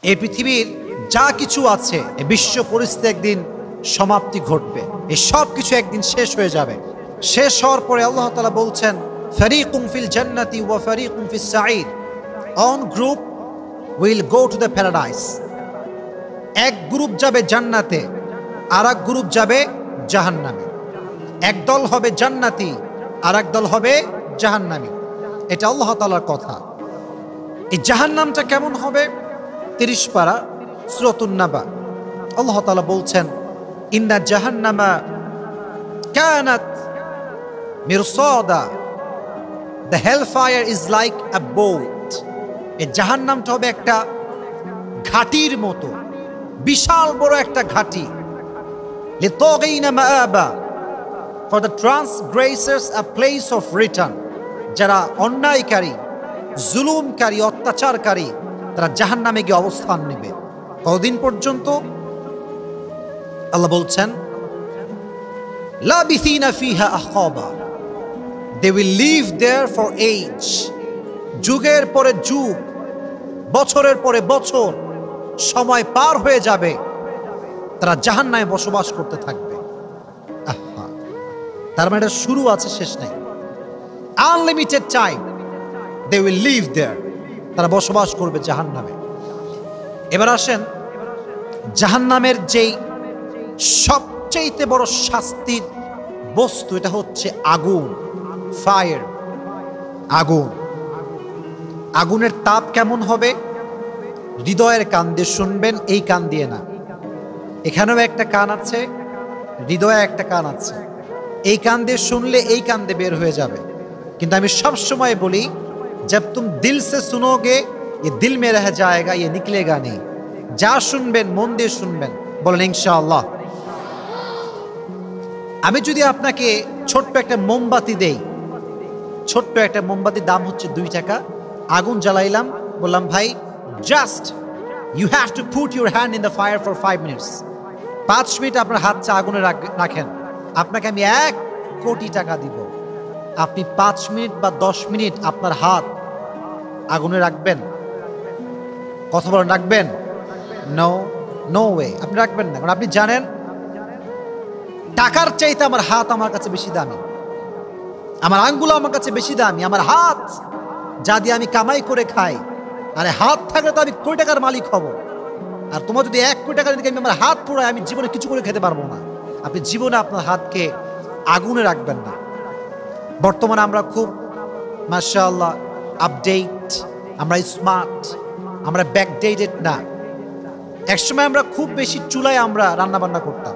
এই পৃথিবীর যা কিছু আছে এই বিশ্ব পরিস্থিতি একদিন সমাপ্তি ঘটবে, এই সব কিছু একদিন শেষ হয়ে যাবে। শেষ হওয়ার পরে আল্লাহ তাআলা বলছেন, ফারিকুম ফিল জান্নাতি ওয়া ফারিকুম ফিস সাঈর, one group will go to the paradise. এক গ্রুপ যাবে জান্নাতে, আর এক গ্রুপ যাবে জাহান্নামে। এক দল হবে জান্নাতি, আর এক দল হবে জাহান্নামী। এটা আল্লাহ তাআলার কথা। এই জাহান্নামটা কেমন হবে? 30 পারা সূরাতুন নাবা আল্লাহ তাআলা বলছেন, ইন্না জাহান্নামা কানাত মিরসাদা, the hellfire is like a boat. এই জাহান্নামটা হবে একটা ঘাটির মতো, বিশাল বড় একটা ঘাটি। লিতাগিনা মাআবা, for the transgressors a place of return. যারা অন্যায়কারী, জুলুমকারী, অত্যাচারকারী, তারা জাহান্নামে গিয়ে অবস্থান নেবে। কতদিন পর্যন্ত? আল্লাহ বলছেন, লাবিথিনা ফিহা আহকাবা, they will live there for age. যুগের পরে যুগ, বছরের পরে বছর সময় পার হয়ে যাবে, তারা জাহান্নামে বসবাস করতে থাকবে। তার মানে শুরু আছে, শেষ নাই। Unlimited time they will live there, তারা বসবাস করবে জাহান্নামে। এবার আসেন, জাহান্নামের যেই সবচেয়ে বড় শাস্তির বস্তু, এটা হচ্ছে আগুন, ফায়ার, আগুন। আগুনের তাপ কেমন হবে? হৃদয়ের কান দিয়ে শুনবেন, এই কান দিয়ে না। এখানেও একটা কান আছে, হৃদয়ে একটা কান আছে। এই কান দিয়ে শুনলে এই কান দিয়ে বের হয়ে যাবে। কিন্তু আমি সব সময় বলি, जब तुम दिल से सुनोगे ये दिल में रह जाएगा, ये निकलेगा नहीं। যা শুনবেন মন দিয়ে শুনবেন, বলেন ইনশাআল্লাহ। আমি যদি আপনাকে ছোট্ট একটা মোমবাতি দেই, ছোট্ট একটা মোমবাতির দাম হচ্ছে 2 টাকা। আগুন জ্বালাইলাম, বললাম ভাই just you have to put your hand in the fire for 5 minutes. 5 minute আপনার হাতটা আগুনে রাখেন, আপনাকে আমি 1 কোটি টাকা দিব। আপনি 5 মিনিট বা 10 মিনিট আপনার হাত আগুনে রাখবেন? কথা বলেন, রাখবেন? নো, নো ওয়ে, আপনি রাখবেন না। কারণ আপনি জানেন টাকার চাইতে আমার হাত আমার কাছে বেশি দামি, আমার আঙ্গুল আমার কাছে বেশি দামি। আমার হাত যা দিয়ে আমি কামাই করে খাই, আরে হাত থাকলে তো আমি কোটি টাকার মালিক হব। আর তোমার যদি 1 কোটি টাকা দিকে আমি আমার হাত পোড়াই, আমি জীবনে কিছু করে খেতে পারবো না। আপনি জীবনে আপনার হাতকে আগুনে রাখবেন না। বর্তমানে আমরা খুব মাশাআল্লাহ আপডেট, আমরা স্মার্ট, আমরা ব্যাকডেটেড না। একসময় আমরা খুব বেশি চুলায় আমরা রান্নাবান্না করতাম।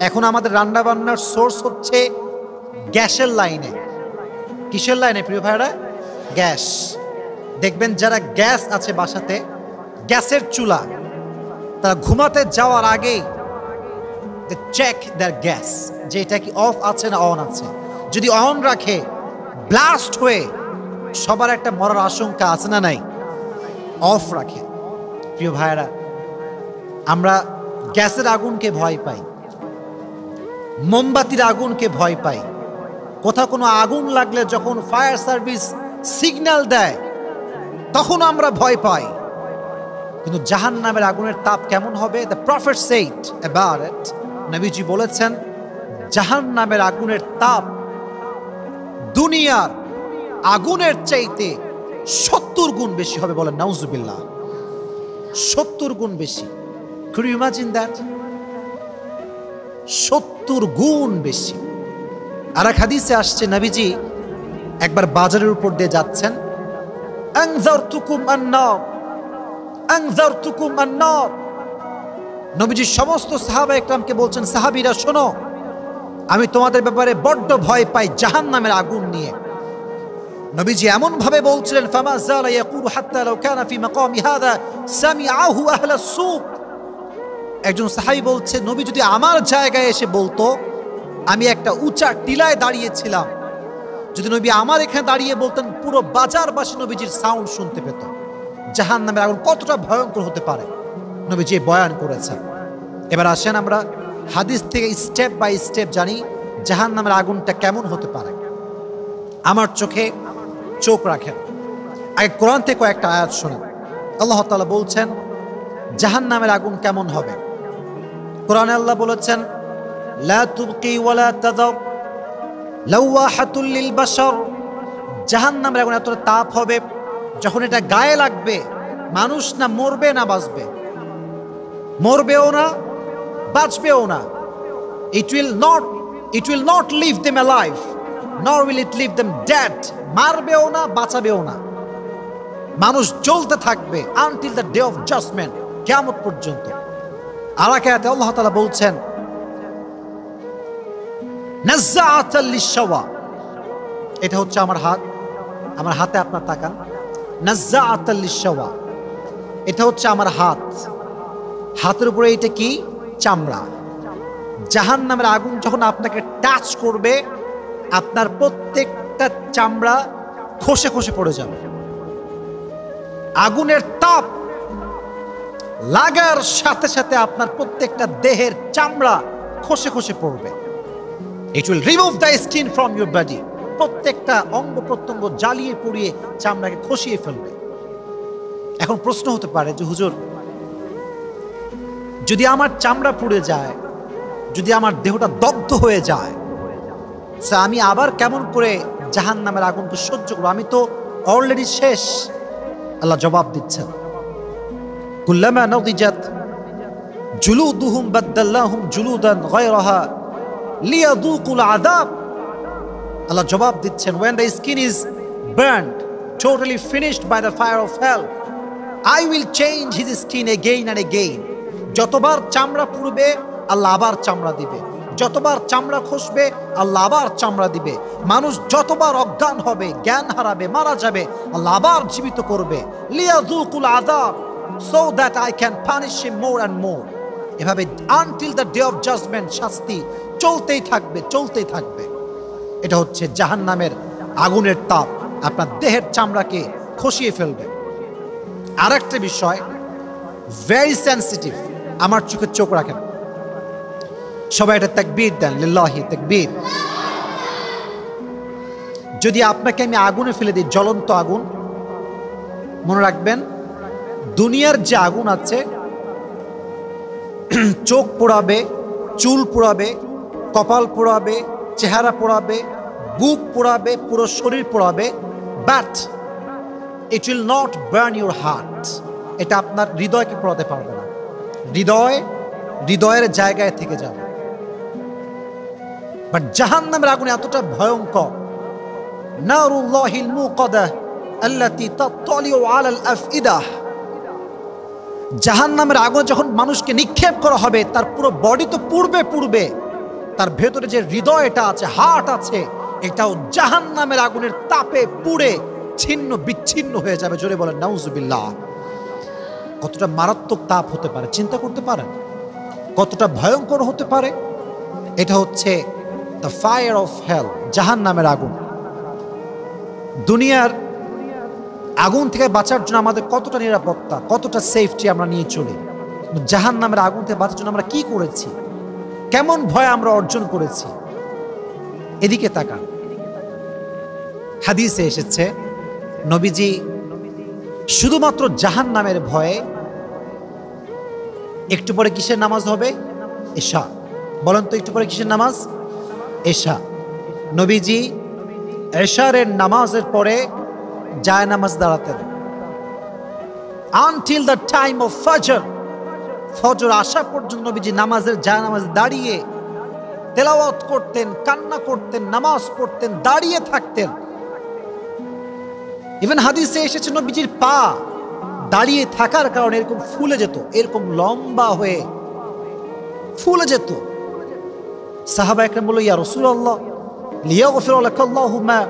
এখন আমাদের রান্নাবান্নার সোর্স হচ্ছে গ্যাসের লাইনে। কিসের লাইনে প্রিয় ভাইরা? গ্যাস। দেখবেন যারা গ্যাস আছে বাসাতে, গ্যাসের চুলা, তারা ঘুমাতে যাওয়ার আগেই চেক দেয়ার গ্যাস, যে এটা কি অফ আছে না অন আছে। যদি অন রাখে, ব্লাস্ট হয়ে সবার একটা মরার আশঙ্কা আছে না নাই? অফ রাখে। প্রিয় ভাইরা, আমরা গ্যাসের আগুনকে ভয় পাই, মোমবাতির আগুনকে ভয় পাই। কোথাও কোনো আগুন লাগলে যখন ফায়ার সার্ভিস সিগন্যাল দেয়, তখন আমরা ভয় পাই। কিন্তু জাহান্নামের আগুনের তাপ কেমন হবে? The prophet said about it, নবীজি বলেছেন, জাহান্নামের আগুনের তাপ দুনিয়ার আগুনের চাইতে 70 গুণ বেশি হবে। বলেন নাউজুবিল্লাহ, 70 গুণ বেশি। Could you imagine that? 70 গুণ বেশি। আর এক হাদিসে আসছে, নবীজি একবার বাজারের উপর দিয়ে যাচ্ছেন, আনজারতুকুম আন-নার, আনজারতুকুম আন-নার। নবীজি সমস্ত সাহাবা একরামকে বলছেন, সাহাবীরা শোনো, আমি তোমাদের ব্যাপারে বড্ড ভয় পাই জাহান্নামের আগুন নিয়ে। নবীজি এমন ভাবে বলছিলেন, ফামা যালা ইয়াকুলু হাত্তা লাউ কানা ফি মাকামি হাযা সামিআহু আহলাস সুক। একজন সাহাবী বলছে, নবী যদি আমার জায়গায় এসে বলতো, আমি একটা উঁচা টিলায় দাঁড়িয়েছিলাম, যদি নবী আমার এখানে দাঁড়িয়ে বলতেন, পুরো বাজারবাসী নবীজির সাউন্ড শুনতে পেত। জাহান্নামের আগুন কতটা ভয়ঙ্কর হতে পারে নবীজি বয়ান করেছেন। এবার আসেন আমরা হাদিস থেকে স্টেপ বাই স্টেপ জানি জাহান্নামের আগুনটা কেমন হতে পারে। আমার চোখে চোখ রাখেন, আগে কোরআন থেকে কয়েকটা আয়াত শোনেন। আল্লাহ তাআলা বলছেন, জাহান্নামের আগুন কেমন হবে। কোরআনে আল্লাহ বলেছেন, লা তুবকি ওয়ালা তাযার লাওয়াহাতুল লিল বাশার। জাহান্নামের আগুন এতটা তাপ হবে, যখন এটা গায়ে লাগবে মানুষ না মরবে না বাঁচবে, মরবেও না বাঁচবেও না। It will not leave them alive, nor will it leave them dead. মারবেও না বাঁচাবেও না, মানুষ জ্বলতে থাকবে until the day of judgment, কিয়ামত পর্যন্ত। আর এক আয়াতে আল্লাহ তাআলা বলছেন, নাজ্জাআতাল লিশ-শাওয়া। এটা হচ্ছে আমার হাত, আমার হাতে আপনার তাকান। নাজ্জাআতাল লিশ-শাওয়া, এটা হচ্ছে আমার হাত, হাতের উপরে এটা কি? চামড়া। জাহান্নামের আগুন যখন আপনাকে টাচ করবে, আপনার প্রত্যেকটা চামড়া খসে খসে পড়ে যাবে। আগুনের তাপ লাগার সাথে সাথে আপনার প্রত্যেকটা দেহের চামড়া খসে খসে পড়বে। It will remove the skin from your body. প্রত্যেকটা অঙ্গ প্রত্যঙ্গ জ্বালিয়ে পুড়িয়ে চামড়াকে খসিয়ে ফেলবে। এখন প্রশ্ন হতে পারে যে হুজুর, যদি আমার চামড়া পুড়ে যায়, যদি আমার দেহটা দগ্ধ হয়ে যায়, আমি আবার কেমন করে জাহান্নামের আগুনকে সহ্য করব? আমি তো অলরেডি শেষ। আল্লাহ জবাব দিচ্ছেন, কুল্লামা নাদিজাত জুলুদুহুম বাদদাল্লাহুম জুলুদান গায়রাহা লিয়াযুকুল আযাব। আল্লাহ জবাব দিচ্ছেন, when the skin is burned, totally finished by the fire of hell, I will change his skin again and again. যতবার চামড়া পুড়বে আল্লাহ আবার চামড়া দিবে, যতবার চামড়া খসবে আল্লাহ আবার চামড়া দিবে। মানুষ যতবার অজ্ঞান হবে, জ্ঞান হারাবে, মারা যাবে, আল্লাহ আবার জীবিত করবে। লিয়াযুকুল আযাব, so that I can punish him more and more. এভাবে until the day of judgment, শাস্তি চলতেই থাকবে, চলতেই থাকবে। এটা হচ্ছে জাহান্নামের আগুনের তাপ, আপনার দেহের চামড়াকে খসিয়ে ফেলবে। আর একটা বিষয়, ভেরি সেন্সিটিভ, আমার চোখে চোখ রাখেন সবাই, এটা তাকবীর দেন, লিল্লাহি তাকবীর। যদি আপনাকে আমি আগুনে ফেলে দিই, জ্বলন্ত আগুন, মনে রাখবেন দুনিয়ার যে আগুন আছে, চোখ পোড়াবে, চুল পোড়াবে, কপাল পোড়াবে, চেহারা পোড়াবে, বুক পোড়াবে, পুরো শরীর পোড়াবে, but it will not burn your heart. এটা আপনার হৃদয়কে পোড়াতে পারবে না। হৃদয়ের জায়গায় থেকে যাবে। বাট জাহান্নামের আগুন এতটা ভয়ঙ্কর, নারুল্লাহিল মুকাদাহ আল্লাতী তাত্তালিউ আলাল আফইদাহ। জাহান্নামের আগুন যখন মানুষকে নিক্ষেপ করা হবে, তার পুরো বডি তো পুড়বে, তার ভেতরে যে হৃদয়টা আছে, হার্ট আছে, এটাও জাহান্নামের আগুনের তাপে পুড়ে ছিন্ন বিচ্ছিন্ন হয়ে যাবে। জোরে বলেন নাউজুবিল্লাহ। কতটা মারাত্মক তাপ হতে পারে চিন্তা করতে পারেন, কতটা ভয়ঙ্কর হতে পারে। এটা হচ্ছে দ্য ফায়ার অফ হেল, জাহান্নামের আগুন। দুনিয়ার আগুন থেকে বাঁচার জন্য আমাদের কতটা নিরাপত্তা, কতটা সেফটি আমরা নিয়ে চলি, জাহান্নামের আগুন থেকে বাঁচার জন্য আমরা কি করেছি, কেমন ভয় আমরা অর্জন করেছি। এদিকে তাকান, হাদিসে এসেছে নবীজি শুধুমাত্র জাহান্নামের ভয়ে একটু পরে কিসের নামাজ হবে? এশা। বলেন তো একটু পরে কিসের নামাজ? এশা। নবীজি এশারের নামাজের পরে জায় নামাজ দাঁড়াতেন আনটিল দ্য টাইম অফ ফজর। ফজর আসা পর্যন্ত নবীজি নামাজের জায় নামাজ দাঁড়িয়ে তেলাওয়াত করতেন, কান্না করতেন, নামাজ পড়তেন, দাঁড়িয়ে থাকতেন। ইভেন হাদিসে এসেছে নবীজির পা দাঁড়িয়ে থাকার কারণে এরকম ফুলে যেত, এরকম লম্বা হয়ে ফুলে যেত। সাহাবা একরাম বলল, ইয়া রাসূলুল্লাহ লিয়াগফির লাকাল্লাহু মা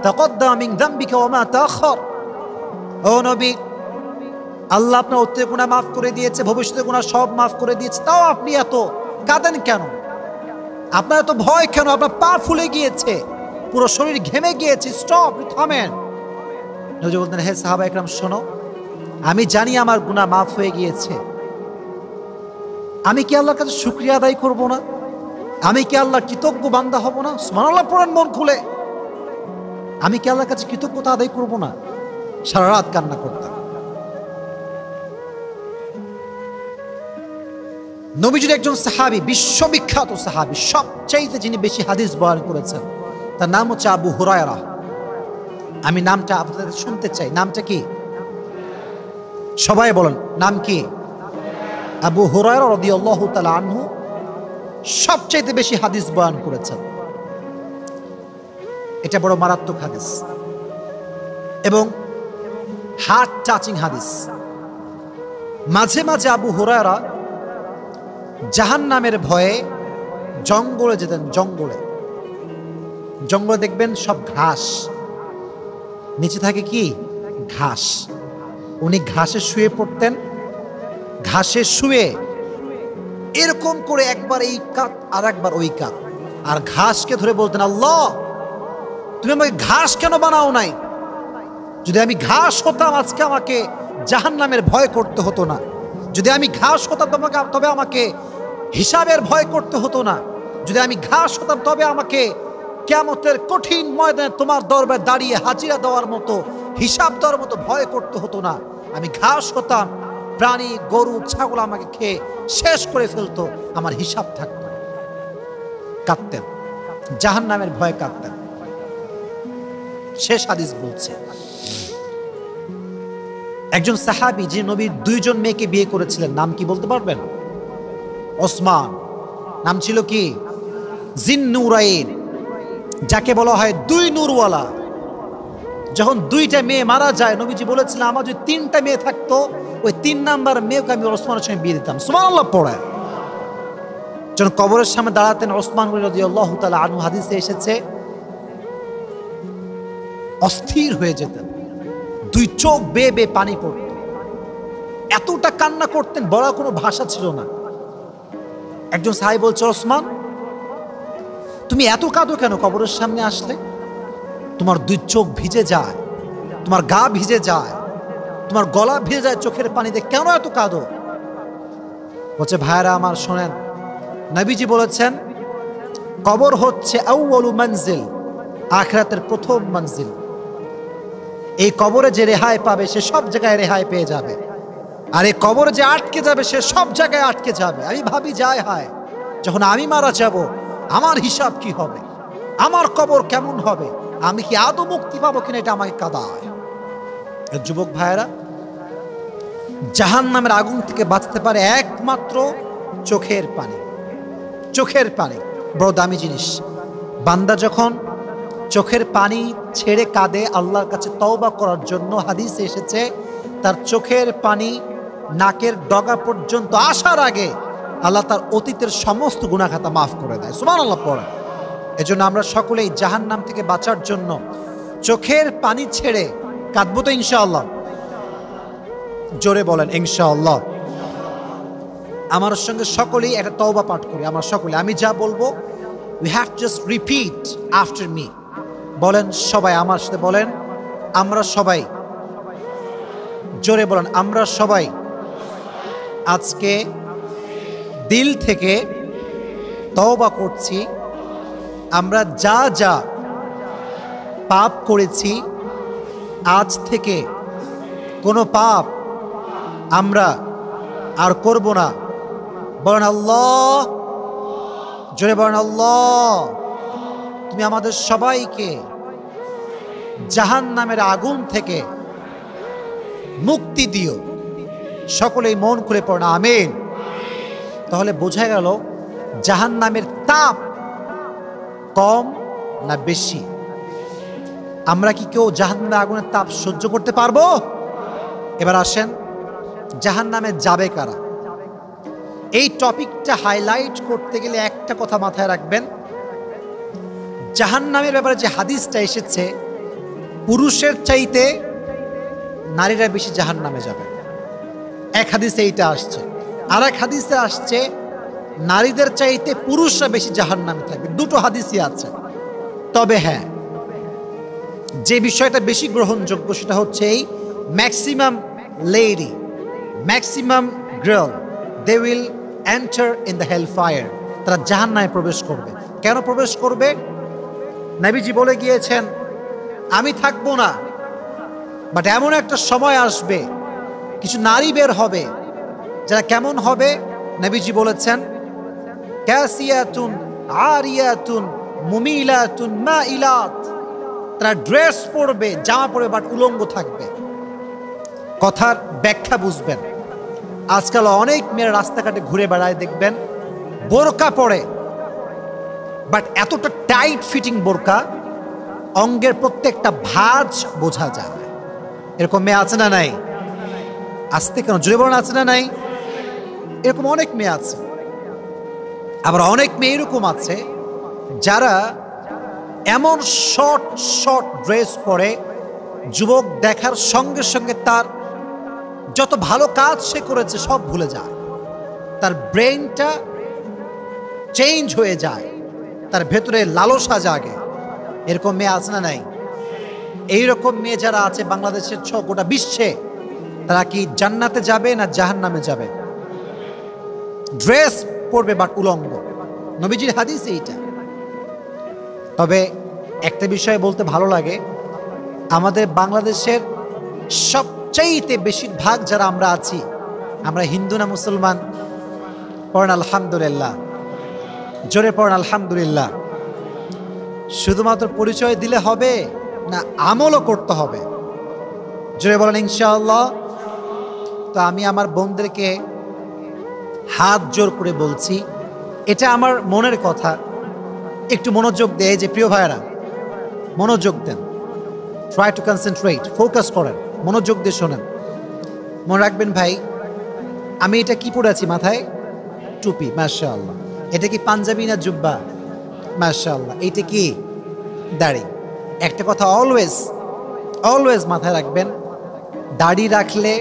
তাকদ্দামা মিন যামবিকা ওয়া মা তাআখার। ও নবী, আল্লাহ আপনার অতীতের গুনাহ মাফ করে দিয়েছে, ভবিষ্যতের গুনাহ সব মাফ করে দিয়েছে, তাও আপনি এত কাঁদেন কেন? আপনার এত ভয় কেন? আপনার পা ফুলে গিয়েছে, পুরো শরীর ঘেমে গিয়েছে, স্টপ, থামেন। নবী বলতেন, হে সাহাবা একরাম শোনো, আমি জানি আমার গুনাহ মাফ হয়ে গিয়েছে, আমি কি আল্লাহর কাছে শুকরিয়া আদায় করব না? আমি কি আল্লাহর কৃতজ্ঞ বান্দা হব না? সুবহানাল্লাহ পড়েন মন খুলে। আমি কি আল্লাহর কাছে কৃতজ্ঞতা আদায় করব না? সারা রাত কান্না করতাম। নবীজির একজন সাহাবী, বিশ্ববিখ্যাত সাহাবী, সবচাইতে যিনি বেশি হাদিস বয়ান করেছেন, তার নাম হচ্ছে আবু হুরায়রা। আমি নামটা আপনাদের শুনতে চাই। নামটা কি? সবাই বলেন, নাম কি? আবু হুরায়রা রাদিয়াল্লাহু তাআলা আনহু সবচাইতে বেশি হাদিস বয়ান করেছেন। এটা বড় মারাত্মক হাদিস এবং হার্ট টাচিং হাদিস। মাঝে মাঝে আবু হুরায়রা জাহান্নামের ভয়ে জঙ্গলে যেতেন। জঙ্গলে দেখবেন সব ঘাস, নিচে থাকে কি? ঘাস। উনি ঘাসে শুয়ে পড়তেন। ঘাসে শুয়ে এরকম করে একবার এই কাত আর একবার ওই কাত, আর ঘাসকে ধরে বলতেন, আল্লাহ তুমি আমাকে ঘাস কেন বানাও নাই? যদি আমি ঘাস হতাম আজকে আমাকে জাহান্নামের ভয় করতে হতো না। যদি আমি ঘাস হতাম তবে আমাকে হিসাবের ভয় করতে হতো না। যদি আমি ঘাস হতাম তবে আমাকে কিয়ামতের কঠিন ময়দানে তোমার দরবারে দাঁড়িয়ে হাজিরা দেওয়ার মতো, হিসাব দেওয়ার মতো ভয় করতে হতো না। আমি ঘাস হতাম, প্রাণী গরু ছাগল আমাকে খেয়ে শেষ করে ফেলতো, আমার হিসাব থাকতো। কাঁদতেন, জাহান্নামের ভয়ে কাঁদতেন। শেষ হাদিস বলছে, একজন সাহাবী যে নবীর 2 জন মেয়েকে বিয়ে করেছিলেন, নাম কি বলতে পারবেন? ওসমান। নাম ছিল কি? জিন্নুরাইন, যাকে বলা হয় 2 নূরওয়ালা। যখন 2টা মেয়ে মারা যায়, নবীজি বলেছিলেন আমার যদি 3টা মেয়ে থাকতো, ওই 3 নাম্বার মেয়েকে আমি ওসমানের সঙ্গে বিয়ে দিতাম। সুবহানাল্লাহ পড়ায় যখন কবরের সামনে দাঁড়াতেন ওসমান রাদিয়াল্লাহু তাআলা আনহু, হাদিসে এসেছে অস্থির হয়ে যেতেন, 2 চোখ বেয়ে বেয়ে পানি পড়ত, এতটা কান্না করতেন, বড় কোনো ভাষা ছিল না। একজন সাহাবী বলছে, ওসমান তুমি এত কাঁদো কেন? কবরের সামনে আসলে তোমার 2 চোখ ভিজে যায়, তোমার গা ভিজে যায়, তোমার গলা ভিজে যায় চোখের পানিতে, কেন এত কাঁদো? বলছে, ভাইরা আমার শোনেন, নবীজি বলেছেন কবর হচ্ছে আউয়ালু মানজিল, আখিরাতের প্রথম মঞ্জিল। এই কবরে যে রেহাই পাবে সে সব জায়গায় রেহাই পেয়ে যাবে, আর এই কবরে যে আটকে যাবে সে সব জায়গায় আটকে যাবে। আমি ভাবি, যায় হায়, যখন আমি মারা যাব আমার হিসাব কি হবে, আমার কবর কেমন হবে, আমি কি আদৌ মুক্তি পাবো কিনা, এটা আমাকে কাঁদায়। যুবক ভাইয়েরা, জাহান্নামের আগুন থেকে বাঁচতে পারে একমাত্র চোখের পানি। চোখের পানি বড় দামি জিনিস। বান্দা যখন চোখের পানি ছেড়ে কাঁদে আল্লাহর কাছে তওবা করার জন্য, হাদিসে এসেছে তার চোখের পানি নাকের ডগা পর্যন্ত আসার আগে আল্লাহ তার অতীতের সমস্ত গুনাহ খাতা মাফ করে দেয়। সুবহানাল্লাহ পড়ে। এজন্য আমরা সকলেই জাহান্নাম থেকে বাঁচার জন্য চোখের পানি ছেড়ে কাঁদবো তো ইনশাআল্লাহ। জোরে বলেন ইনশাআল্লাহ। আমার সঙ্গে সকলেই একটা তওবা পাঠ করি। আমরা সকলে, আমি যা বলবো we have to just repeat after me. বলেন সবাই আমার সাথে, বলেন আমরা সবাই, জোরে বলেন আমরা সবাই আজকে দিল থেকে তওবা করছি, আমরা যা যা পাপ করেছি আজ থেকে কোনো পাপ আমরা আর করব না। বলেন আল্লাহ, জোরে বলেন আল্লাহ, তুমি আমাদের সবাইকে জাহান্নামের আগুন থেকে মুক্তি দিও। সকলেই মন খুলে পড়েন আমিন। তাহলে বোঝা গেল জাহান্নামের তাপ কম না বেশি? আমরা কি কেউ জাহান্নামের আগুনের তাপ সহ্য করতে পারবো? এবার আসেন, জাহান্নামে যাবে কারা? এই টপিকটা হাইলাইট করতে গেলে একটা কথা মাথায় রাখবেন, জাহান্নামের ব্যাপারে যে হাদিসটা এসেছে, পুরুষের চাইতে নারীরা বেশি জাহান্নামে যাবে। এক হাদিসে এইটা আসছে, আর এক হাদিসে আসছে নারীদের চাইতে পুরুষরা বেশি জাহান্নামে থাকবে। 2টো হাদিসই আছে। তবে হ্যাঁ, যে বিষয়টা বেশি গ্রহণযোগ্য সেটা হচ্ছে এই maximum lady, maximum girl, they will enter in the hell fire. তারা জাহান্নামে প্রবেশ করবে। কেন প্রবেশ করবে? নবীজি বলে গিয়েছেন আমি থাকবো না, বাট এমন একটা সময় আসবে কিছু নারী বের হবে যারা কেমন হবে? নবীজি বলেছেন কাসিয়াতুন আরিয়াতুন মুমিলাতুন মাইলাত, তারা ড্রেস পরবে, জামা পরবে, বাট উলঙ্গ থাকবে। কথার ব্যাখ্যা বুঝবেন। আজকাল অনেক মেয়েরা রাস্তাঘাটে ঘুরে বেড়ায়, দেখবেন বোরকা পরে, বাট এতটা টাইট ফিটিং বোরকা, অঙ্গের প্রত্যেকটা ভাঁজ বোঝা যায়। এরকম মেয়ে আছে না নাই? আসতে কেন জোরে বলেন, আছে না নাই? এরকম অনেক মেয়ে আছে। আবার অনেক মেয়ে এরকম আছে যারা এমন শর্ট শর্ট ড্রেস পরে, যুবক দেখার সঙ্গে সঙ্গে তার যত ভালো কাজ সে করেছে সব ভুলে যায়, তার ব্রেনটা চেঞ্জ হয়ে যায়, তার ভেতরে লালসা জাগে। এরকম মেয়ে আছে না নাই? এইরকম মেয়ে যারা আছে বাংলাদেশের গোটা বিশ্বে, তারা কি জান্নাতে যাবে না জাহান্নামে যাবে? ড্রেস পরবে বাট উলঙ্গ, নবীজির হাদিস এইটা। তবে একটা বিষয় বলতে ভালো লাগে, আমাদের বাংলাদেশের সবচাইতে বেশিরভাগ যারা আমরা আছি, আমরা হিন্দু না মুসলমান? পড়েন আলহামদুলিল্লাহ, জোরে পড়েন আলহামদুলিল্লাহ। শুধুমাত্র পরিচয় দিলে হবে না, আমলও করতে হবে? জোরে বলেন ইনশাআল্লাহ। তো আমি আমার বোনদেরকে হাত জোর করে বলছি, এটা আমার মনের কথা, একটু মনোযোগ দেয় যে প্রিয় ভাইয়েরা, মনোযোগ দেন, ট্রাই টু কনসেন্ট্রেট, ফোকাস করেন, মনোযোগ দিয়ে শোনেন। মনে রাখবেন ভাই, আমি এটা কি পরে আছি মাথায়? টুপি, মাশাআল্লাহ। এটা কি পাঞ্জাবি না জুব্বা? মাশাআল্লাহ। এইটা কি দাড়ি? একটা কথা অলওয়েজ অলওয়েজ মাথায় রাখবেন, দাড়ি রাখলে,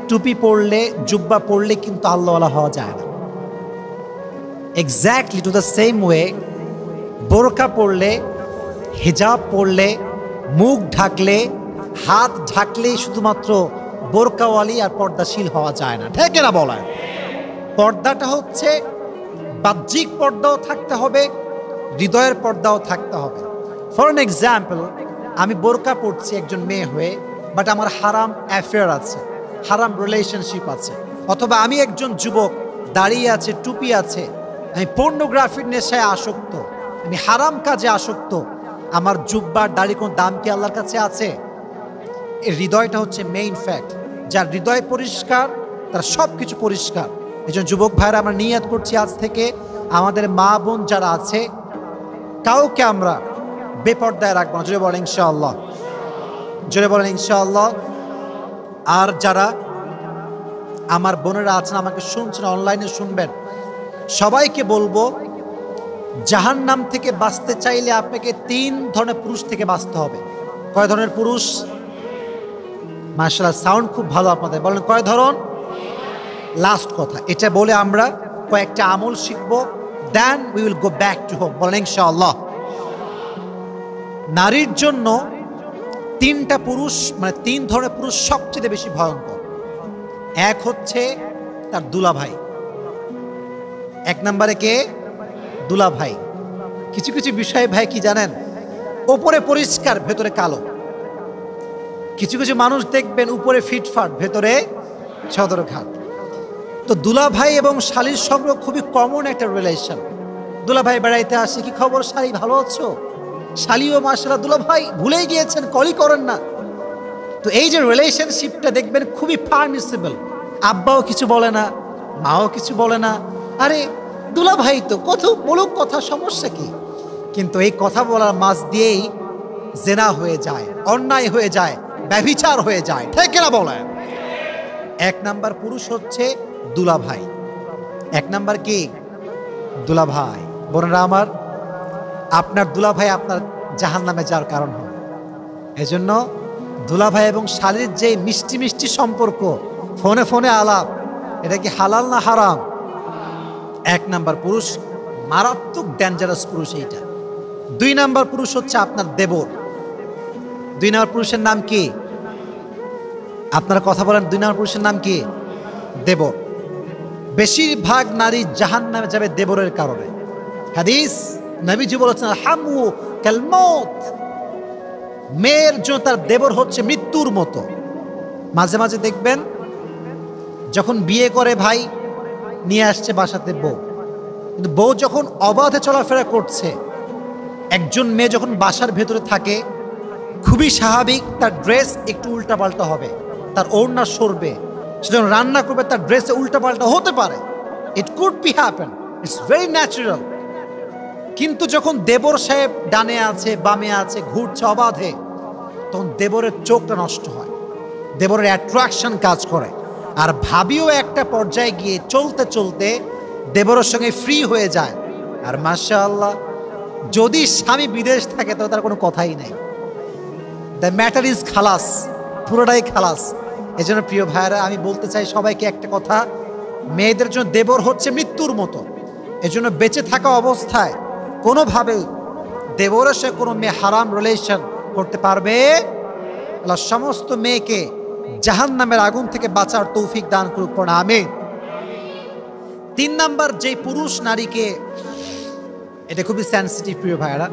টুপি পরলে, জুব্বা পরলে কিন্তু আল্লাহওয়ালা হওয়া যায় না। Exactly to the same way, বোরকা পরলে, হিজাব পরলে, মুখ ঢাকলে, হাত ঢাকলেই শুধুমাত্র বোরকাওয়ালি আর পর্দাশীল হওয়া যায় না। ঠিক না বলেন? পর্দাটা হচ্ছে বাহ্যিক পর্দাও থাকতে হবে, হৃদয়ের পর্দাও থাকতে হবে। ফর অ্যান এক্সাম্পল, আমি বোরকা পরছি একজন মেয়ে হয়ে, বাট আমার হারাম অ্যাফেয়ার আছে, হারাম রিলেশনশিপ আছে। অথবা আমি একজন যুবক, দাঁড়িয়ে আছে, টুপি আছে, আমি পর্নোগ্রাফির নেশায় আসক্ত, আমি হারাম কাজে আসক্ত। আমার জুব্বার দাড়ি কোনো দাম কি আল্লাহর কাছে আছে? এই হৃদয়টা হচ্ছে মেইন ফ্যাক্ট। যার হৃদয় পরিষ্কার, তার সব কিছু পরিষ্কার। এই জন্য যুবক ভাইরা, আমরা নিয়াত করছি আজ থেকে আমাদের মা বোন যারা আছে, কাউকে আমরা বেপর্দায় রাখবো না। জোরে বলেন ইনশাআল্লাহ, জোরে বলেন ইনশাআল্লাহ। আর যারা আমার বোনেরা আছেন, আমাকে শুনছেন, অনলাইনে শুনবেন, সবাইকে বলবো, জাহান্নাম থেকে বাঁচতে চাইলে আপনাকে 3 ধরনের পুরুষ থেকে বাঁচতে হবে। কয় ধরনের পুরুষ? মাশাআল্লাহ, সাউন্ড খুব ভালো আপনাদের। বলেন কয় ধরন? লাস্ট কথা, এটা বলে আমরা কয়েকটা আমল শিখবো, then we will go back to home. বলেন ইনশাআল্লাহ। নারীর জন্য 3টা পুরুষ, মানে 3 ধরনের পুরুষ সবচেয়ে বেশি ভয়ঙ্কর। এক হচ্ছে তার দুলাভাই। 1 নম্বরে কে? দুলাভাই। কিছু কিছু বিষয় ভাই কি জানেন, ওপরে পরিষ্কার, ভেতরে কালো। কিছু কিছু মানুষ দেখবেন উপরে ফিটফাট, ভেতরে সদরঘাট। তো দুলাভাই এবং শালীর সম্পর্ক খুবই কমন একটা রিলেশন। দুলাভাই বেড়াইতে আসে, কি খবর শালী, ভালো আছো? শালীও মাশাআল্লাহ, দুলাভাই ভুলেই গিয়েছেন, কলই করেন না। তো এই যে রিলেশনশিপটা দেখবেন খুবই পারমিসিবল। আব্বাও কিছু বলে না, মাও কিছু বলে না, আরে দুলাভাই তো কত বলুক কথা, সমস্যা কি? কিন্তু এই কথা বলার মাঝ দিয়েই জেনা হয়ে যায়, অন্যায় হয়ে যায়, ব্যভিচার হয়ে যায়। ঠিক না বলেন? 1 নাম্বার পুরুষ হচ্ছে দুলাভাই। 1 নাম্বার কি? দুলাভাই। বোনেরা আমার, আপনার দুলাভাই আপনার জাহান্নামে যাওয়ার কারণ হবে। এজন্য দুলাভাই এবং শালীর যে মিষ্টি মিষ্টি সম্পর্ক, ফোনে ফোনে আলাপ, এটা কি হালাল না হারাম? 1 নাম্বার পুরুষ, মারাত্মক ডেঞ্জারাস পুরুষ এইটা। 2 নাম্বার পুরুষ হচ্ছে আপনার দেবর। 2 নাম্বার পুরুষের নাম কি? আপনারা কথা বলেন, 2 নাম্বার পুরুষের নাম কি? দেবর। বেশিরভাগ নারী জাহান্নামে যাবে দেবরের কারণে। হাদিস, নবীজি বলেছেন হামু কাল মউত, মেয়ের জন্য তার দেবর হচ্ছে মৃত্যুর মতো। মাঝে মাঝে দেখবেন যখন বিয়ে করে ভাই, নিয়ে আসছে বাসাতে বউ, কিন্তু বউ যখন অবাধে চলাফেরা করছে, একজন মেয়ে যখন বাসার ভেতরে থাকে খুবই স্বাভাবিক তার ড্রেস একটু উল্টাপাল্টা হবে, তার ওড়না সরবে, সে যখন রান্না করবে তার ড্রেসে উল্টাপাল্টা হতে পারে। It could be happen, it's very natural. কিন্তু যখন দেবর সাহেব ডানে আছে বামে আছে ঘুরছে অবাধে, তখন দেবরের চোখটা নষ্ট হয়, দেবরের অ্যাট্রাকশন কাজ করে। আর ভাবিও একটা পর্যায়ে গিয়ে চলতে চলতে দেবরের সঙ্গে ফ্রি হয়ে যায়। আর মাশাআল্লাহ, যদি স্বামী বিদেশ থাকে তাহলে তার কোনো কথাই নেই, দ্য ম্যাটার ইজ খালাস, পুরোটাই খালাস। এই জন্য প্রিয় ভাইয়েরা, আমি বলতে চাই সবাইকে একটা কথা, মেয়েদের জন্য দেবর হচ্ছে মৃত্যুর মতো। এজন্য বেঁচে থাকা অবস্থায় কোনোভাবে দেবরের সাথে কোনো মেয়ে হারাম রিলেশন করতে পারবে। আল্লাহ সমস্ত মেয়েকে জাহান্নামের আগুন থেকে বাঁচার তৌফিক দান করুক, পড়া আমিন। 3 নাম্বার, যেই পুরুষ নারীকে, এটা খুবই সেন্সিটিভ প্রিয় ভাইয়েরা,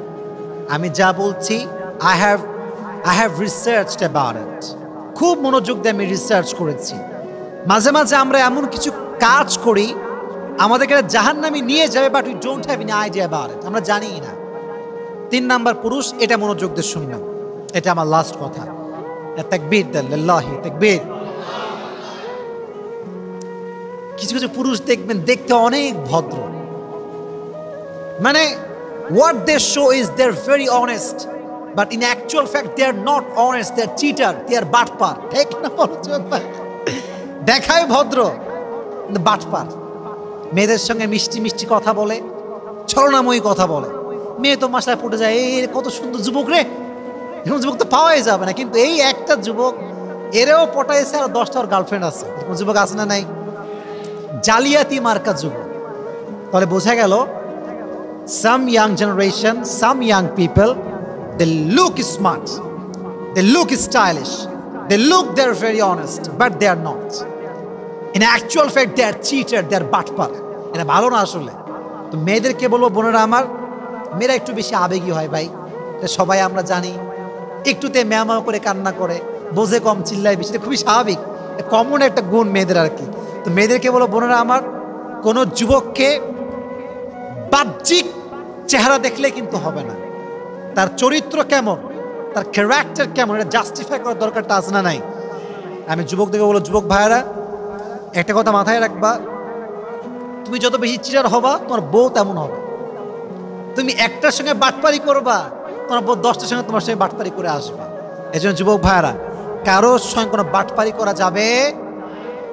আমি যা বলছি I have researched about it, খুব মনোযোগ দিয়ে আমি রিসার্চ করেছি। মাঝে মাঝে আমরা এমন কিছু কাজ করি আমাদেরকে জাহান্নামে নিয়ে যাবে, but we don't have any idea about it, আমরা জানি না। 3 নাম্বার পুরুষ, এটা মনোযোগ দিয়ে শুনলাম, এটা আমার লাস্ট কথা। তাকবীর দেন, লিল্লাহি তাকবীর। কিছু কিছু পুরুষ দেখবেন দেখতে অনেক ভদ্র, মানে what they show is they're very honest, but in actual fact they are not honest, they are cheater, they are বাটপার। ঠিক না? দেখায় ভদ্র কিন্তু বাটপার। মেয়েদের সঙ্গে মিষ্টি মিষ্টি কথা বলে, ছলনাময়ী কথা বলে, মেয়ে তো মাসায় পড়ে যায়, এই কত সুন্দর যুবক রে, এরকম যুবক তো পাওয়াই যাবে না। কিন্তু এই একটা যুবক, এরেও পটাইছে আর 10টা ওর গার্লফ্রেন্ড আছে, এরকম যুবক আছে না নাই? জালিয়াতি মার্কা যুবক। তাহলে বোঝা গেল some young generation, some young people, they look smart, they look stylish, they look they're very honest, but they are not. In actual fact they are cheater, they are বাটপার। এটা ভালো না আসলে। তো মেয়েদেরকে বলবো, বোনেরা আমার, মেয়েরা একটু বেশি আবেগী হয় ভাই, এটা সবাই আমরা জানি। একটুতে ম্যাও করে কান্না করে, বোঝে কম, চিল্লায় বেশি, এটা খুবই স্বাভাবিক, কমন একটা গুণ মেয়েদের আর কি। তো মেয়েদেরকে বলো, বোনেরা আমার, কোনো যুবককে বাহ্যিক চেহারা দেখলে কিন্তু হবে না, তার চরিত্র কেমন, তার ক্যারেক্টার কেমন, এটা জাস্টিফাই করার দরকারটা আছে না নাই? আমি যুবকদেরকে বলো, যুবক ভাইয়েরা, একটা কথা মাথায় রাখবা, তুমি যত বেশি চিটার হবা তোমার বউ তেমন হবে। তুমি একটার সঙ্গে বাটপারি করবা, তোমার বউ 10টার সঙ্গে তোমার সঙ্গে বাটপারি করে আসবা। এই জন্য যুবক ভাইয়েরা, কারোর সঙ্গে কোনো বাটপারি করা যাবে।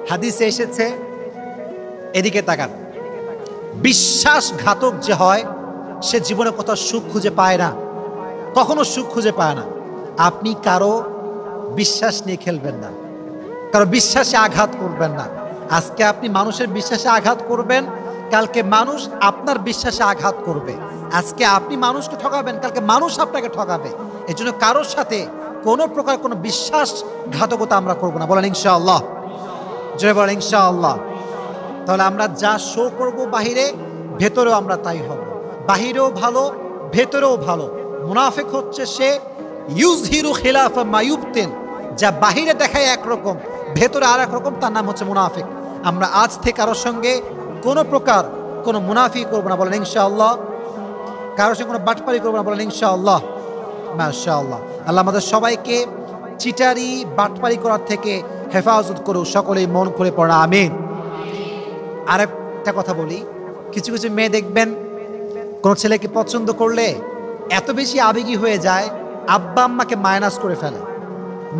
হাদিসে এসেছে, এদিকে তাকান, বিশ্বাসঘাতক যে হয় সে জীবনে কোথাও সুখ খুঁজে পায় না, কখনো সুখ খুঁজে পায় না। আপনি কারো বিশ্বাস নিয়ে খেলবেন না, কারো বিশ্বাসে আঘাত করবেন না। আজকে আপনি মানুষের বিশ্বাসে আঘাত করবেন, কালকে মানুষ আপনার বিশ্বাসে আঘাত করবে। আজকে আপনি মানুষকে ঠকাবেন, কালকে মানুষ আপনাকে ঠকাবে। এই জন্য কারোর সাথে কোনো প্রকার কোনো বিশ্বাসঘাতকতা আমরা করবো না। বলেন ইনশাআল্লাহ, জয় বলেন ইনশাআল্লাহ। তাহলে আমরা যা শো করব বাহিরে, ভেতরেও আমরা তাই হব। বাহিরেও ভালো, ভেতরেও ভালো। মুনাফিক হচ্ছে সে ইউজহিরু খিলাফা মা ইউবতিন, যা বাহিরে দেখায় একরকম, ভেতরে আর এক রকম, তার নাম হচ্ছে মুনাফিক। আমরা আজ থেকে কারোর সঙ্গে কোনো প্রকার কোনো মুনাফিক করবো না, বলেন ইনশাআল্লাহ। কারোর সঙ্গে কোনো বাটপারি করবো না, বলেন ইনশাআল্লাহ। মাশাআল্লাহ। আল্লাহ আমাদের সবাইকে চিটারি বাটপারি করার থেকে হেফাজত করুক, সকলেই মন খুলে পড়া আমিন। আরেকটা কথা বলি, কিছু কিছু মেয়ে দেখবেন কোনো ছেলেকে পছন্দ করলে এত বেশি আবেগী হয়ে যায়, আব্বা আম্মাকে মাইনাস করে ফেলে,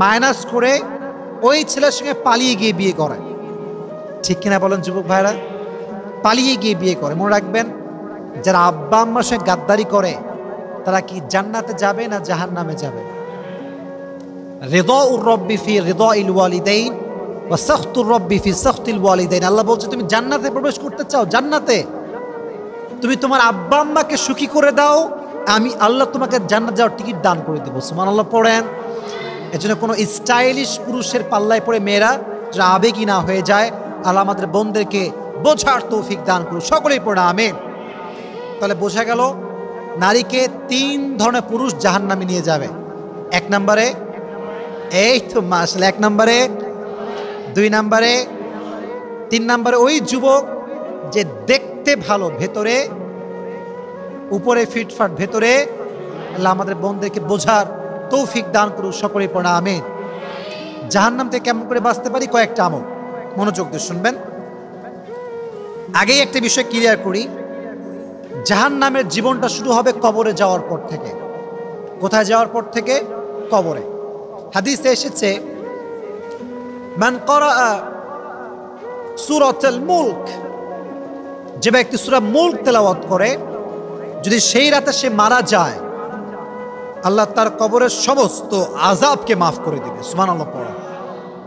মাইনাস করে ওই ছেলের সঙ্গে পালিয়ে গিয়ে বিয়ে করে। ঠিক কিনা বলেন যুবক ভাইরা? পালিয়ে গিয়ে বিয়ে করে। মনে রাখবেন, যারা আব্বা আম্মার সঙ্গে গাদ্দারি করে তারা কি জান্নাতে যাবে না জাহান্নামে যাবে? রিদাউর রব্বি ফি রিদাইল ওয়ালিদাইন ওয়া সাখতুর রব্বি ফি সাখতিল ওয়ালিদাইন। আল্লাহ বলছে, তুমি জান্নাতে প্রবেশ করতে চাও, জান্নাতে তুমি তোমার আব্বা আম্মাকে সুখী করে দাও, আমি আল্লাহ তোমাকে জান্নাত যাওয়ার টিকিট দান করে দেবো। সুবহানাল্লাহ পড়েন। এজন্য কোনো স্টাইলিশ পুরুষের পাল্লায় পড়ে মেয়েরা যারা আবেগী না হয়ে যায়, আল্লাহ আমাদের বোনদেরকে বোঝার তৌফিক দান করুন, সকলেই পড়ে আমিন। তাহলে বোঝা গেল নারীকে 3 ধরনের পুরুষ জাহান্নামে নিয়ে যাবে। 1 নম্বরে, এই তো মাশাআল্লাহ, 1 নম্বরে, 2 নম্বরে, 3 নম্বরে ওই যুবক যে দেখতে ভালো, ভেতরে উপরে ফিটফাট, ভেতরে আল্লাহ আমাদের বোনদেরকে বোঝার তৌফিক দান করুক, সকলেই পড়া আমিন। জাহান্নাম থেকে কেমন করে বাঁচতে পারি, কয়েকটা আমল, মনোযোগ দিয়ে শুনবেন। আগেই একটা বিষয় ক্লিয়ার করি, জাহান্নামের জীবনটা শুরু হবে কবরে যাওয়ার পর থেকে। কোথায় যাওয়ার পর থেকে? কবরে। হাদিসে এসেছে, মান ক্বারাআ সূরাতুল মুলক, যে ব্যক্তি সূরা মুলক তেলাওয়াত করে, যদি সেই রাতে সে মারা যায়, আল্লাহ তার কবরের সমস্ত আযাবকে মাফ করে দিবে। সুবহানাল্লাহ পড়া।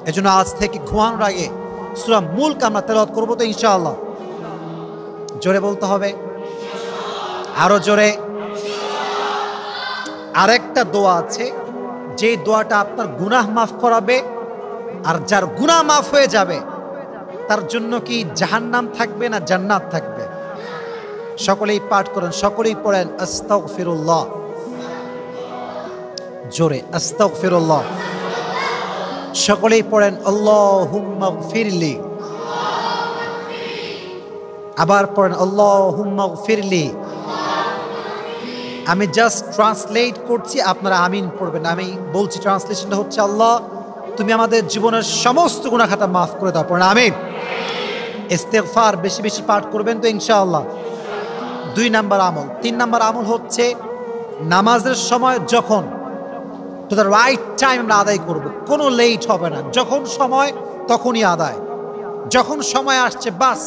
এজন্য আজ থেকে ঘুমানোর আগে সূরা মুলক আমরা তেলাওয়াত করব তো ইনশাআল্লাহ। জোরে বলতে হবে, আরো জোরে। আরেকটা দোয়া আছে, যে দোয়াটা আপনার গুনাহ মাফ করাবে, আর যার গুনাহ মাফ হয়ে যাবে তার জন্য কি জাহান্নাম থাকবে না জান্নাত থাকবে? সকলেই পাঠ করেন, সকলেই পড়েন আস্তাগফিরুল্লাহ। জোরে আস্তাগফিরুল্লাহ। সকলেই পড়েন আল্লাহুম্মা গফিরলি। আবার পড়েন আল্লাহুম্মা গফিরলি। আমি জাস্ট ট্রান্সলেট করছি, আপনারা আমিন পড়বেন। আমি বলছি, ট্রান্সলেশনটা হচ্ছে, আল্লাহ তুমি আমাদের জীবনের সমস্ত গুনাহ খাতা মাফ করে দাও। পড়েন আমিন। ইস্তেগফার বেশি বেশি পাঠ করবেন তো ইনশাআল্লাহ। 2 নাম্বার আমল। 3 নাম্বার আমল হচ্ছে, নামাজের সময় যখন টু দ্য রাইট টাইম আমরা আদায় করব, কোনো লেট হবে না, যখন সময় তখনই আদায়। যখন সময় আসছে বাস,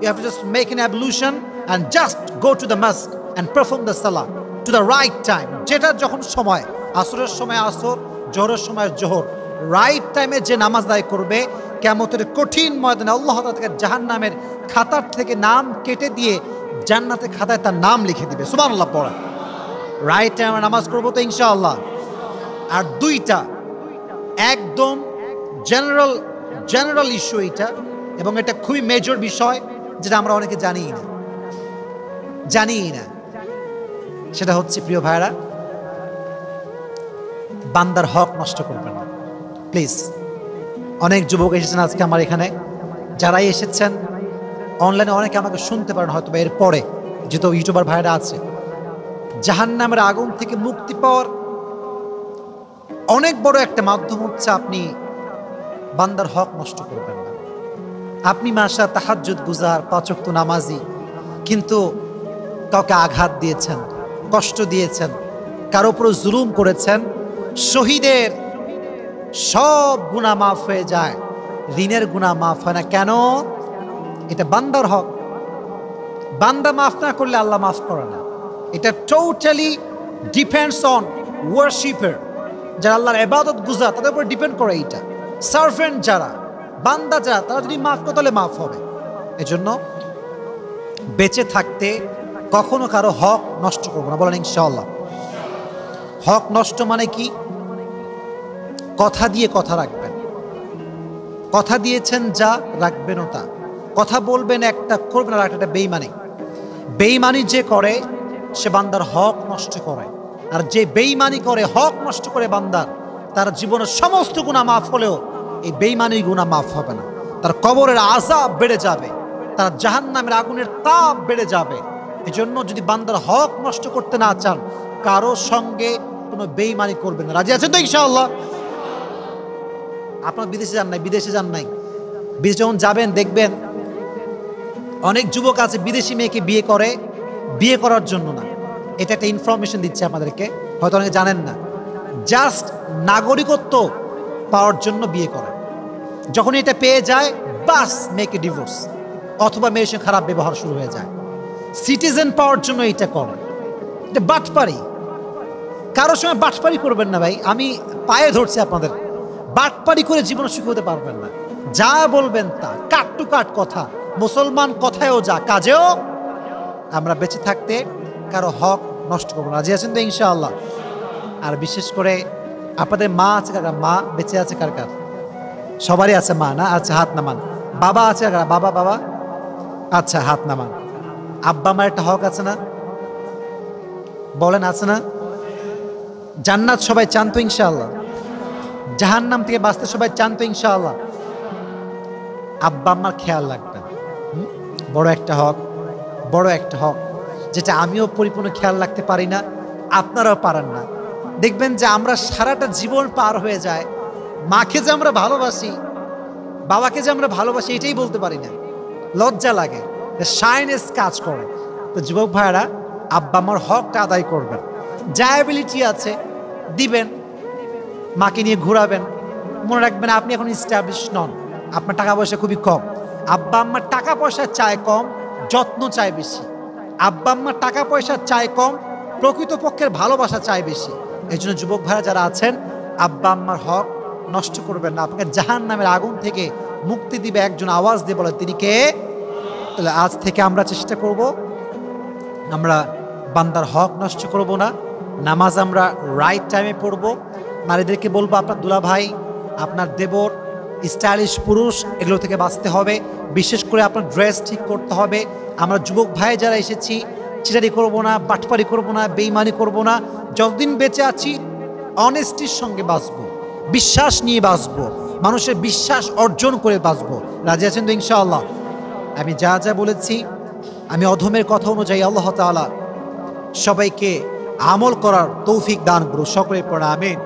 you have to just make an ablution and just go to the mosque and perform the salah to the right time. যেটা যখন সময়, আসরের সময় আসর, জোহরের সময় জোহর, রাইট টাইমে যে নামাজ আদায় করবে, কিয়ামতের কঠিন ময়দানে আল্লাহ তাআলা তাকে জাহান্নামের খাতার থেকে নাম কেটে দিয়ে জান্নাতের খাতায় তার নাম লিখে দিবে। সুবহানাল্লাহ পড়া। রাইট টাইমে নামাজ করবো তো ইনশাআল্লাহ। আর 2টা একদম জেনারেল ইস্যু এটা, এবং এটা খুবই মেজর বিষয়, যেটা আমরা অনেকে জানিই না। সেটা হচ্ছে, প্রিয় ভাইরা, বান্দার হক নষ্ট করবেন না প্লিজ। অনেক যুবক এসেছেন আজকে আমার এখানে, যারাই এসেছেন অনলাইনে অনেকে আমাকে শুনতে পারেন হয়তো এর পরে, যেহেতু ইউটিউবার ভাইরা আছে। জাহান্নামের আগুন থেকে মুক্তি পাওয়ার অনেক বড় একটা মাধ্যম হচ্ছে, আপনি বান্দার হক নষ্ট করবেন না। আপনি মাশা তাহাজ্জুদ গুজার, 5 ওয়াক্ত নামাজি, কিন্তু কাউকে আঘাত দিয়েছেন, কষ্ট দিয়েছেন, কারো উপর জুলুম করেছেন, শহীদের সব গুনাহ মাফ হয়ে যায়, ঋণের গুনাহ মাফ হয় না কেন? এটা বান্দার হক। বান্দা মাফ না করলে আল্লাহ মাফ করে না। এটা টোটালি ডিপেন্ডস অন ওয়ারশিপার, যারা আল্লাহর ইবাদত গুজার, তাদের উপর ডিপেন্ড করে। এটা সার্ভেন্ট যারা, বান্দা যারা, তারা যদি মাফ করে তাহলে মাফ হবে। এজন্য বেঁচে থাকতে কখনো কারো হক নষ্ট করবো না, বলেন ইনশাআল্লাহ। হক নষ্ট মানে কি? কথা দিয়ে কথা রাখবেন, কথা দিয়েছেন যা, রাখবেনও তা। কথা বলবেন একটা, করবেন আর একটা, বেঈমানি। বেঈমানি যে করে সে বান্দার হক নষ্ট করে, আর যে বেঈমানি করে, হক নষ্ট করে বান্দার, তার জীবনের সমস্ত গুনাহ মাফ হলেও এই বেঈমানির গুনাহ মাফ হবে না। তার কবরের আযাব বেড়ে যাবে, তার জাহান্নামের আগুনের তাপ বেড়ে যাবে। এজন্য যদি বান্দার হক নষ্ট করতে না চান, কারো সঙ্গে কোনো বেঈমানি করবেন না। রাজি আছেন তো ইনশাআল্লাহ? আপনার বিদেশে যান নাই, বিদেশে যখন যাবেন দেখবেন অনেক যুবক আছে বিদেশি মেয়েকে বিয়ে করে, বিয়ে করার জন্য না। এটা একটা ইনফরমেশন দিচ্ছে আপনাদেরকে, হয়তো অনেকে জানেন না। জাস্ট নাগরিকত্ব পাওয়ার জন্য বিয়ে করে। যখন এটা পেয়ে যায়, বাস মেয়েকে ডিভোর্স, অথবা মেয়ের সঙ্গে খারাপ ব্যবহার শুরু হয়ে যায়। সিটিজেন পাওয়ার জন্য এটা করে। এটা বাটপারি। কারোর সঙ্গে বাটপারি করবেন না ভাই, আমি পায়ে ধরছি আপনাদের। বাটপারি করে জীবন সুখী হতে পারবেন না। যা বলবেন তা, কাট টু কাট কথা। মুসলমান কথায়ও যা, কাজেও। আমরা বেঁচে থাকতে কারো হক নষ্ট করবো না। রাজি আছেন তো ইনশাআল্লাহ? আর বিশেষ করে আপনাদের মা আছে কার? মা বেঁচে আছে কার কার? সবারই আছে মা না? আচ্ছা, হাত নামান। বাবা আছে কার? বাবা, আচ্ছা, হাত নামান। আব্বা মার একটা হক আছে না? বলেন, আছে না? জান্নাত সবাই চান তো ইনশাআল্লাহ? জাহান্নাম থেকে বাঁচতে সবাই চান তো ইনশাআল্লাহ? আব্বা আম্মার খেয়াল রাখবেন, বড় একটা হক, বড় একটা হক, যেটা আমিও পরিপূর্ণ খেয়াল রাখতে পারি না, আপনারাও পারেন না। দেখবেন যে আমরা সারাটা জীবন পার হয়ে যায়, মাকে যে আমরা ভালোবাসি, বাবাকে যে আমরা ভালোবাসি, এটাই বলতে পারি না, লজ্জা লাগে, শাইনেস কাজ করে। তো যুবক ভাইয়েরা, আব্বা আমার হকটা আদায় করবেন, যা অ্যাবিলিটি আছে দিবেন, মাকে নিয়ে ঘোরাবেন। মনে রাখবেন আপনি এখন ইস্টাবলিশ নন, আপনার টাকা পয়সা খুবই কম। আব্বা আম্মার টাকা পয়সা চায় কম, যত্ন চায় বেশি। আব্বা আম্মার টাকা পয়সা চায় কম, প্রকৃতপক্ষের ভালোবাসা চায় বেশি। এই জন্য যুবক ভাইরা যারা আছেন, আব্বা আম্মার হক নষ্ট করবেন না। আপনাকে জাহান্নামের আগুন থেকে মুক্তি দিবে একজন, আওয়াজ দিয়ে বলে তিনি কে? তাহলে আজ থেকে আমরা চেষ্টা করব, আমরা বান্দার হক নষ্ট করব না। নামাজ আমরা রাইট টাইমে পড়ব। নারীদেরকে বলবো, আপনার দুলাভাই, আপনার দেবর, স্টাইলিশ পুরুষ, এগুলো থেকে বাঁচতে হবে। বিশেষ করে আপনার ড্রেস ঠিক করতে হবে। আমরা যুবক ভাই যারা এসেছি, চিটারি করব না, বাটপারি করব না, বেইমানি করব না। যতদিন বেঁচে আছি অনেস্টির সঙ্গে বাঁচব, বিশ্বাস নিয়ে বাঁচব, মানুষের বিশ্বাস অর্জন করে বাঁচব। রাজি আছেন তো ইনশাআল্লাহ? আমি যা যা বলেছি, আমি অধমের কথা অনুযায়ী আল্লাহ তাআলা সবাইকে আমল করার তৌফিক দান করুন। সকলে পড়া আমিন।